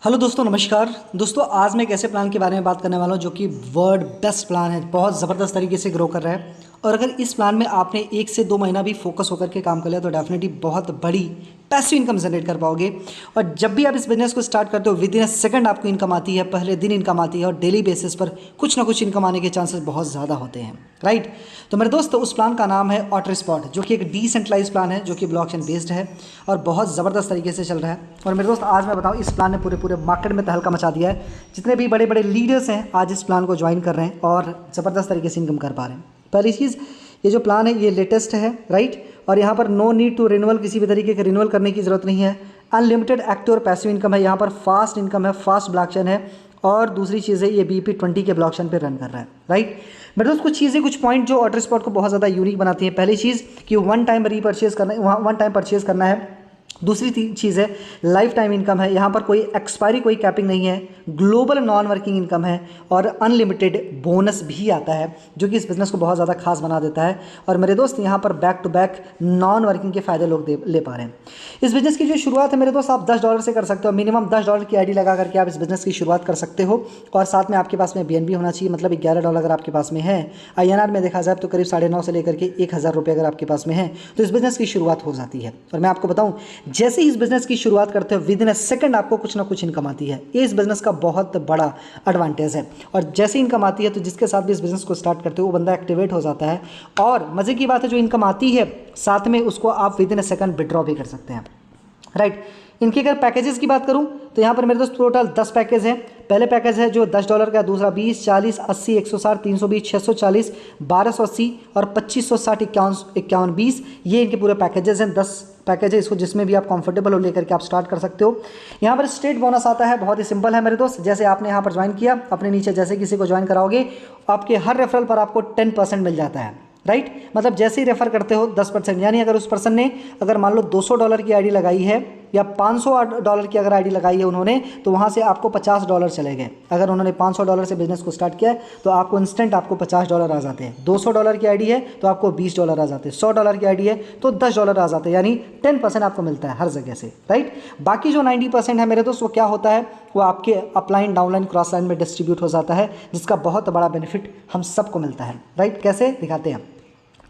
Hello दोस्तों, नमस्कार दोस्तों। आज मैं एक ऐसे प्लान के बारे में बात करने वाला हूँ जो कि वर्ल्ड बेस्ट प्लान है, बहुत ज़बरदस्त तरीके से ग्रो कर रहा है। और अगर इस प्लान में आपने 1 से 2 महीना भी फोकस होकर के काम कर लिया तो डेफिनेटली बहुत बड़ी पैसिव इनकम जनरेट कर पाओगे। और जब भी आप इस बिजनेस को स्टार्ट करते हो विद इन अ सेकंड आपको इनकम आती है, पहले दिन इनकम आती है और डेली बेसिस पर कुछ ना कुछ इनकम आने के चांसेस बहुत ज़्यादा होते हैं, राइट। तो मेरे दोस्त, उस प्लान का नाम है ऑटोस्पॉट, जो कि एक डिसेंट्रलाइज प्लान है, जो कि ब्लॉकचेन बेस्ड है और बहुत ज़बरदस्त तरीके से चल रहा है। और मेरे दोस्त, आज मैं बताऊँ, इस प्लान ने पूरे पूरे मार्केट में तहलका मचा दिया है। जितने भी बड़े बड़े लीडर्स हैं आज इस प्लान को ज्वाइन कर रहे हैं और ज़बरदस्त तरीके से इनकम कर पा रहे हैं। पहली चीज़, ये जो प्लान है ये लेटेस्ट है, राइट। और यहाँ पर नो नीड टू रिन्यूअल, किसी भी तरीके के रिन्यूअल करने की ज़रूरत नहीं है। अनलिमिटेड एक्टिव और पैसिव इनकम है, यहाँ पर फास्ट इनकम है, फास्ट ब्लॉकचेन है। और दूसरी चीज़ है, ये BP20 के ब्लॉकचेन पे रन कर रहा है, राइट। मेरे दोस्त, कुछ चीज़ें, कुछ पॉइंट जो ऑटोस्पॉट को बहुत ज़्यादा यूनिक बनाती है। पहली चीज़ कि वन टाइम रीपरचेज करना, वहाँ वन टाइम परचेज करना है। दूसरी चीज़ है लाइफ टाइम इनकम है, यहाँ पर कोई एक्सपायरी, कोई कैपिंग नहीं है। ग्लोबल नॉन वर्किंग इनकम है और अनलिमिटेड बोनस भी आता है, जो कि इस बिज़नेस को बहुत ज़्यादा खास बना देता है। और मेरे दोस्त, यहाँ पर back to back non working के फ़ायदे लोग ले पा रहे हैं। इस बिज़नेस की जो शुरुआत है मेरे दोस्त, आप $10 से कर सकते हो। मिनिमम $10 की आईडी लगा करके आप इस बिज़नेस की शुरुआत कर सकते हो। और साथ में आपके पास में BNB होना चाहिए, मतलब $11 अगर आपके पास में है। INR में देखा जाए तो करीब 9.5 से लेकर के 1,000 रुपये अगर आपके पास में है तो इस बिज़नेस की शुरुआत हो जाती है। और मैं आपको बताऊँ, जैसे ही इस बिज़नेस की शुरुआत करते हो विद इन अ सेकंड आपको कुछ ना कुछ इनकम आती है। ये इस बिज़नेस का बहुत बड़ा एडवांटेज है। और जैसे इनकम आती है तो जिसके साथ भी इस बिज़नेस को स्टार्ट करते हो वो बंदा एक्टिवेट हो जाता है। और मज़े की बात है, जो इनकम आती है साथ में उसको आप with in a second withdraw भी कर सकते हैं, राइट। इनकी अगर पैकेजेस की बात करूं तो यहाँ पर मेरे दोस्त टोटल 10 पैकेज हैं। पहले पैकेज है जो $10 का, दूसरा 20, 40, 80, 160, 320, 640, 1280 और 2560, 51, 51, 20। ये इनके पूरे पैकेजेस हैं। 10 पैकेज है, इसको जिसमें भी आप कंफर्टेबल हो लेकर के आप स्टार्ट कर सकते हो। यहाँ पर स्टेट बोनस आता है, बहुत ही सिंपल है मेरे दोस्त। जैसे आपने यहाँ पर ज्वाइन किया, अपने नीचे जैसे किसी को ज्वाइन कराओगे, आपके हर रेफरल पर आपको 10% मिल जाता है, राइट। मतलब जैसे ही रेफर करते हो 10%, यानी अगर उस पर्सन ने अगर मान लो $200 की आईडी लगाई है या $500 की अगर आईडी लगाई है उन्होंने, तो वहाँ से आपको $50 चले गए। अगर उन्होंने $500 से बिजनेस को स्टार्ट किया है तो आपको इंस्टेंट आपको $50 आ जाते हैं। $200 की आईडी है तो आपको $20 आ जाते हैं। $100 की आईडी है तो $10 आ जाते हैं, यानी 10% आपको मिलता है हर जगह से, राइट। बाकी जो 90% है मेरे दोस्त, वो क्या होता है, वो आपके अपलाइन, डाउनलाइन, क्रॉस लाइन में डिस्ट्रीब्यूट हो जाता है, जिसका बहुत बड़ा बेनिफिट हम सबको मिलता है, राइट। कैसे दिखाते हैं।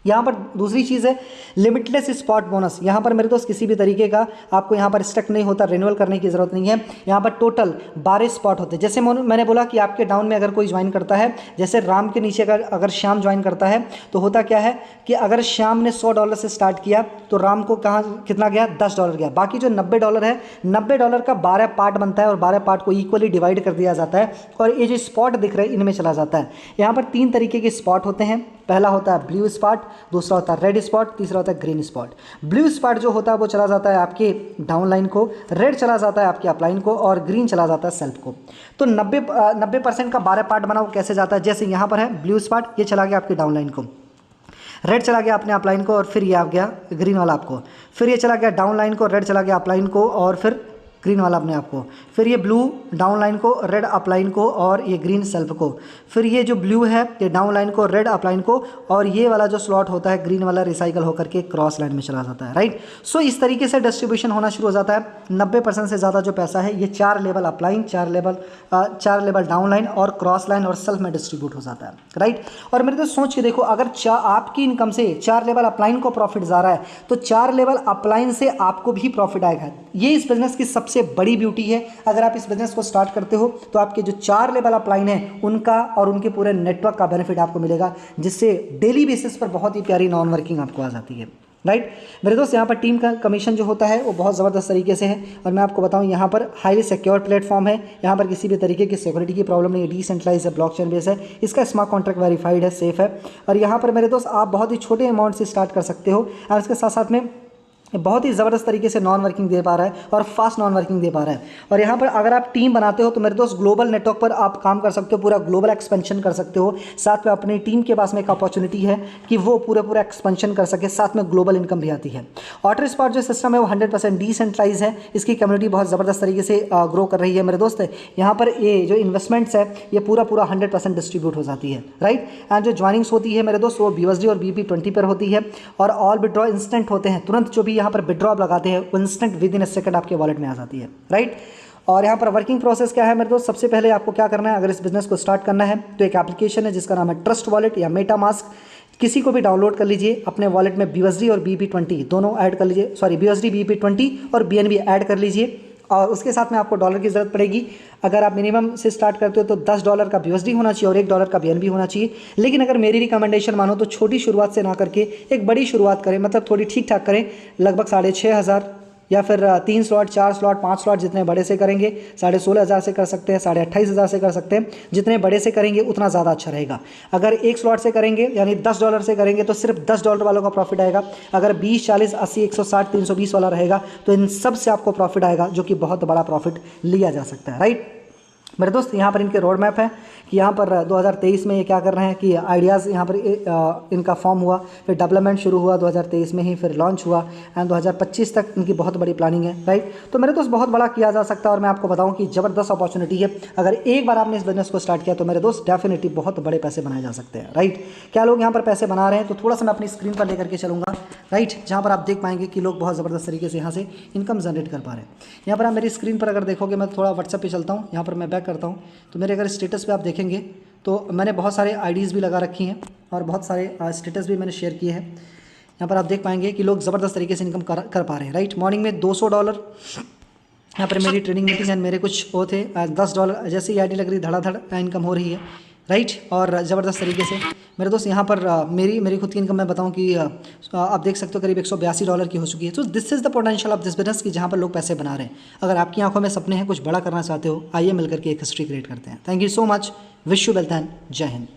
यहाँ पर दूसरी चीज़ है लिमिटलेस स्पॉट बोनस। यहाँ पर मेरे दोस्त किसी भी तरीके का आपको यहाँ पर स्टक नहीं होता, रिन्यूअल करने की ज़रूरत नहीं है। यहाँ पर टोटल 12 स्पॉट होते हैं। जैसे मैंने बोला कि आपके डाउन में अगर कोई ज्वाइन करता है, जैसे राम के नीचे अगर श्याम ज्वाइन करता है तो होता क्या है कि अगर श्याम ने $100 से स्टार्ट किया तो राम को कहाँ कितना गया, $10 गया। बाकी जो $90 है, $90 का 12 पार्ट बनता है और 12 पार्ट को इक्वली डिवाइड कर दिया जाता है और ये जो स्पॉट दिख रहे हैं इनमें चला जाता है। यहाँ पर 3 तरीके के स्पॉट होते हैं। पहला होता है ब्लू स्पॉट, दूसरा होता है रेड स्पॉट, तीसरा होता है ग्रीन स्पॉट। ब्लू स्पॉट जो होता है वो चला जाता है आपके डाउन लाइन को, रेड चला जाता है आपके अपलाइन को और ग्रीन चला जाता है सेल्फ को। तो 90% का 12 पार्ट बना वो कैसे जाता है, जैसे यहाँ पर है ब्लू स्पॉट, ये चला गया आपके डाउन लाइन को, रेड चला गया अपने अपलाइन को और फिर ये आ गया ग्रीन वाला आपको, फिर ये चला गया डाउन लाइन को, रेड चला गया अपलाइन को और फिर ग्रीन वाला अपने आप को, फिर ये ब्लू डाउन लाइन को, रेड अपलाइन को और ये ग्रीन सेल्फ को, फिर ये जो ब्लू है ये डाउन लाइन को, रेड अपलाइन को और ये वाला जो स्लॉट होता है ग्रीन वाला रिसाइकल होकर के क्रॉस लाइन में चला जाता है, राइट। सो इस तरीके से डिस्ट्रीब्यूशन होना शुरू हो जाता है। 90% से ज़्यादा जो पैसा है ये 4 level upline, 4 level down line और क्रॉस लाइन और सेल्फ में डिस्ट्रीब्यूट हो जाता है, राइट। और मेरे तो सोच के देखो, अगर आपकी इनकम से 4 लेवल अपलाइन को प्रॉफिट जा रहा है तो 4 लेवल अपलाइन से आपको भी प्रॉफिट आएगा। ये इस बिजनेस की सबसे बड़ी ब्यूटी है। अगर आप इस बिजनेस को स्टार्ट करते हो तो आपके जो 4 लेवल अपलाइन है उनका और उनके पूरे नेटवर्क का बेनिफिट आपको मिलेगा, जिससे डेली बेसिस पर बहुत ही प्यारी नॉन वर्किंग आपको आ जाती है, राइट। मेरे दोस्त, यहाँ पर टीम का कमीशन जो होता है वो बहुत ज़बरदस्त तरीके से है। और मैं आपको बताऊँ, यहाँ पर हाईली सिक्योर प्लेटफॉर्म है, यहाँ पर किसी भी तरीके की सिक्योरिटी की प्रॉब्लम नहीं है, डिसेंट्रलाइज है, ब्लॉकचेन बेस है, इसका स्मार्ट कॉन्ट्रैक्ट वेरीफाइड है, सेफ है। और यहाँ पर मेरे दोस्त आप बहुत ही छोटे अमाउंट से स्टार्ट कर सकते हो और इसके साथ साथ में बहुत ही ज़बरदस्त तरीके से नॉन वर्किंग दे पा रहा है और फास्ट नॉन वर्किंग दे पा रहा है। और यहाँ पर अगर आप टीम बनाते हो तो मेरे दोस्त ग्लोबल नेटवर्क पर आप काम कर सकते हो, पूरा ग्लोबल एक्सपेंशन कर सकते हो। साथ में अपनी टीम के पास में एक अपॉर्चुनिटी है कि वो पूरा एक्सपेंशन कर सके, साथ में ग्लोबल इनकम भी आती है। ऑटोस्पॉट जो सिस्टम है वो 100% डिसेंट्रलाइज है, इसकी कम्युनिटी बहुत ज़बरदस्त तरीके से ग्रो कर रही है मेरे दोस्त। यहाँ पर ये जो इन्वेस्टमेंट्स है ये पूरा 100% डिस्ट्रीब्यूट हो जाती है, राइट। एंड जो ज्वाइनिंग्स होती है मेरे दोस्त वो BUSD और BP20 पर होती है और ऑल विड्रॉ इंस्टेंट होते हैं, तुरंत जो भी यहाँ पर विड्रॉ लगाते हैं instant with in a second आपके वॉलेट में आ जाती है, राइट। और यहाँ पर वर्किंग प्रोसेस क्या है मेरे दोस्त, सबसे पहले आपको क्या करना है, अगर इस बिज़नेस को स्टार्ट करना है तो एक एप्लीकेशन है जिसका नाम है ट्रस्ट वॉलेट या मेटामास्क। किसी को भी डाउनलोड कर लीजिए, अपने वॉलेट में BUSD और BEP20 दोनों ऐड कर लीजिए, सॉरी BUSD BEP20 और BNB ऐड कर लीजिए। और उसके साथ में आपको डॉलर की ज़रूरत पड़ेगी। अगर आप मिनिमम से स्टार्ट करते हो तो $10 का BUSD होना चाहिए और $1 का BNB होना चाहिए। लेकिन अगर मेरी रिकमेंडेशन मानो तो छोटी शुरुआत से ना करके एक बड़ी शुरुआत करें, मतलब थोड़ी ठीक ठाक करें, लगभग 6,500 या फिर 3 स्लॉट 4 स्लॉट 5 स्लॉट जितने बड़े से करेंगे 16,500 से कर सकते हैं, 28,500 से कर सकते हैं। जितने बड़े से करेंगे उतना ज़्यादा अच्छा रहेगा। अगर एक स्लॉट से करेंगे यानी $10 से करेंगे तो सिर्फ $10 वालों का प्रॉफिट आएगा। अगर 20, 40, 80, 160, 320 वाला रहेगा तो इन सब से आपको प्रॉफिट आएगा, जो कि बहुत बड़ा प्रॉफिट लिया जा सकता है, राइट। मेरे दोस्त यहाँ पर इनके रोड मैप है कि यहाँ पर 2023 में ये क्या कर रहे हैं कि आइडियाज़ यहाँ पर इनका फॉर्म हुआ, फिर डेवलपमेंट शुरू हुआ 2023 में ही, फिर लॉन्च हुआ एंड 2025 तक इनकी बहुत बड़ी प्लानिंग है, राइट। तो मेरे दोस्त बहुत बड़ा किया जा सकता है और मैं आपको बताऊँ कि ज़बरदस्त अपॉर्चुनिटी है। अगर एक बार आपने इस बिजनेस को स्टार्ट किया तो मेरे दोस्त डेफिनेटली बहुत बड़े पैसे बनाए जा सकते हैं, राइट। क्या लोग यहाँ पर पैसे बना रहे हैं तो थोड़ा सा मैं अपनी स्क्रीन पर लेकर के चलूँगा, राइट, जहाँ पर आप देख पाएंगे कि लोग बहुत ज़बरदस्त तरीके से यहाँ से इनकम जनरेट कर पा रहे हैं। यहाँ पर आप मेरी स्क्रीन पर अगर देखोगे, मैं थोड़ा व्हाट्सएप पे चलता हूँ, यहाँ पर मैं बैक करता हूँ तो मेरे अगर स्टेटस पे आप देखेंगे तो मैंने बहुत सारे आईडीज़ भी लगा रखी हैं और बहुत सारे स्टेटस भी मैंने शेयर किए हैं। यहाँ पर आप देख पाएंगे कि लोग ज़बरदस्त तरीके से इनकम कर पा रहे हैं, राइट। मॉर्निंग में $200 यहाँ पर मेरी ट्रेनिंग मीटिंग है, मेरे कुछ वो थे $10 जैसे ही आईडी लग रही धड़ाधड़ इनकम हो रही है, राइट। और ज़बरदस्त तरीके से मेरे दोस्त यहाँ पर मेरी खुद की इनकम मैं बताऊँ कि आप देख सकते हो करीब $182 की हो चुकी है। तो this is the potential of this business कि जहाँ पर लोग पैसे बना रहे हैं। अगर आपकी आंखों में सपने हैं, कुछ बड़ा करना चाहते हो, आइए मिलकर के एक हिस्ट्री क्रिएट करते हैं। Thank you so much, wish you wealth and जय हिंद।